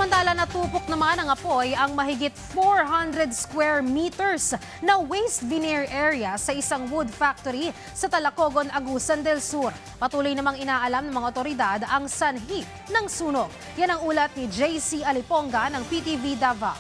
Samantala natupok naman ng apoy ang mahigit 400 square meters na waste veneer area sa isang wood factory sa Talacogon, Agusan del Sur. Patuloy namang inaalam ng mga otoridad ang sanhi ng sunog. Yan ang ulat ni JC Aliponga ng PTV Davao.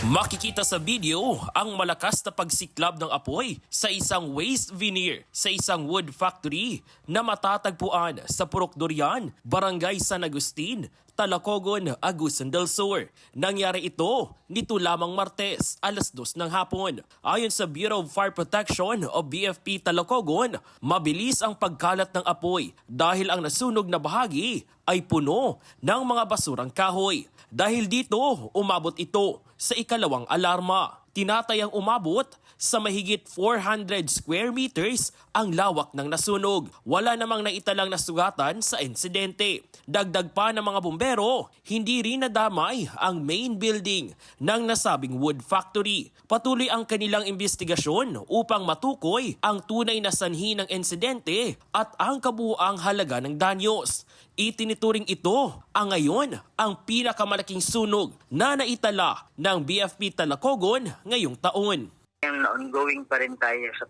Makikita sa video ang malakas na pagsiklab ng apoy sa isang waste veneer sa isang wood factory na matatagpuan sa Purok Durian, Barangay San Agustin, Talacogon, Agusan del Sur. Nangyari ito nito lamang Martes, alas 2 ng hapon. Ayon sa Bureau of Fire Protection o BFP Talacogon, mabilis ang pagkalat ng apoy dahil ang nasunog na bahagi ay puno ng mga basurang kahoy. Dahil dito, umabot ito sa ikalawang alarma. Tinatayang umabot sa mahigit 400 square meters ang lawak ng nasunog. Wala namang naitalang nasugatan sa insidente. Dagdag pa ng mga bumbero, hindi rin nadamay ang main building ng nasabing wood factory. Patuloy ang kanilang investigasyon upang matukoy ang tunay na sanhi ng insidente at ang kabuuang halaga ng danyos. Itinituring ito ang ngayon ang pinakamalaking sunog na naitala ng BFP Talacogon ngayong taon. Ongoing pa rin tayo sa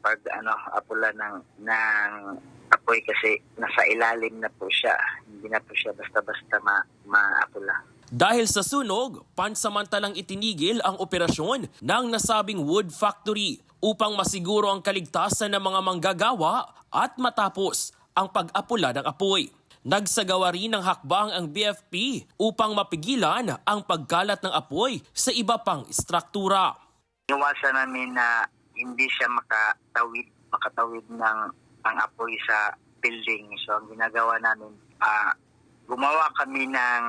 apula ng apoy kasi nasa ilalim na po siya. Hindi na po siya basta-basta maapula. Dahil sa sunog, pansamantalang itinigil ang operasyon ng nasabing wood factory upang masiguro ang kaligtasan ng mga manggagawa at matapos ang pag-apula ng apoy. Nagsagawa rin ng hakbang ang BFP upang mapigilan ang pagkalat ng apoy sa iba pang istruktura. Iwasan namin na hindi siya makatawid ng apoy sa building. So ang ginagawa namin, gumawa kami ng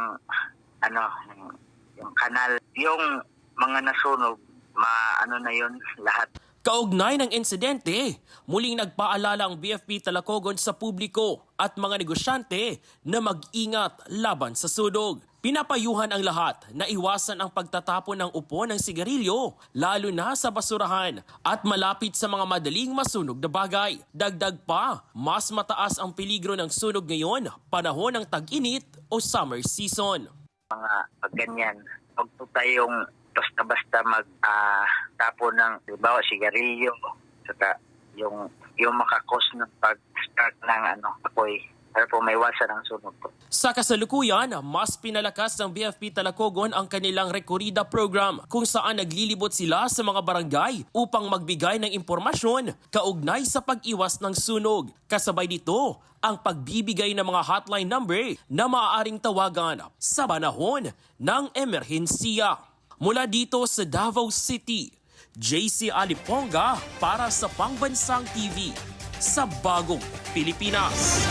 yung kanal, yung mga nasunog, na yun lahat. Kaugnay ng insidente, muling nagpaalala ang BFP Talacogon sa publiko at mga negosyante na mag-ingat laban sa sunog. Pinapayuhan ang lahat na iwasan ang pagtatapon ng upo ng sigarilyo, lalo na sa basurahan at malapit sa mga madaling masunog na bagay. Dagdag pa, mas mataas ang peligro ng sunog ngayon, panahon ng tag-init o summer season. Mga pagganyan, huwag po tayong basta-basta magtapon ng, halimbawa, sigarilyo, saka yung makakos ng pag-start ng apoy. Para po may iwasan ang sunog po. Sa kasalukuyan, mas pinalakas ng BFP Talacogon ang kanilang Recorrida program kung saan naglilibot sila sa mga barangay upang magbigay ng impormasyon kaugnay sa pag-iwas ng sunog. Kasabay dito ang pagbibigay ng mga hotline number na maaaring tawagan sa panahon ng emerhensiya. Mula dito sa Davao City, JC Aliponga para sa Pangbansang TV sa Bagong Pilipinas.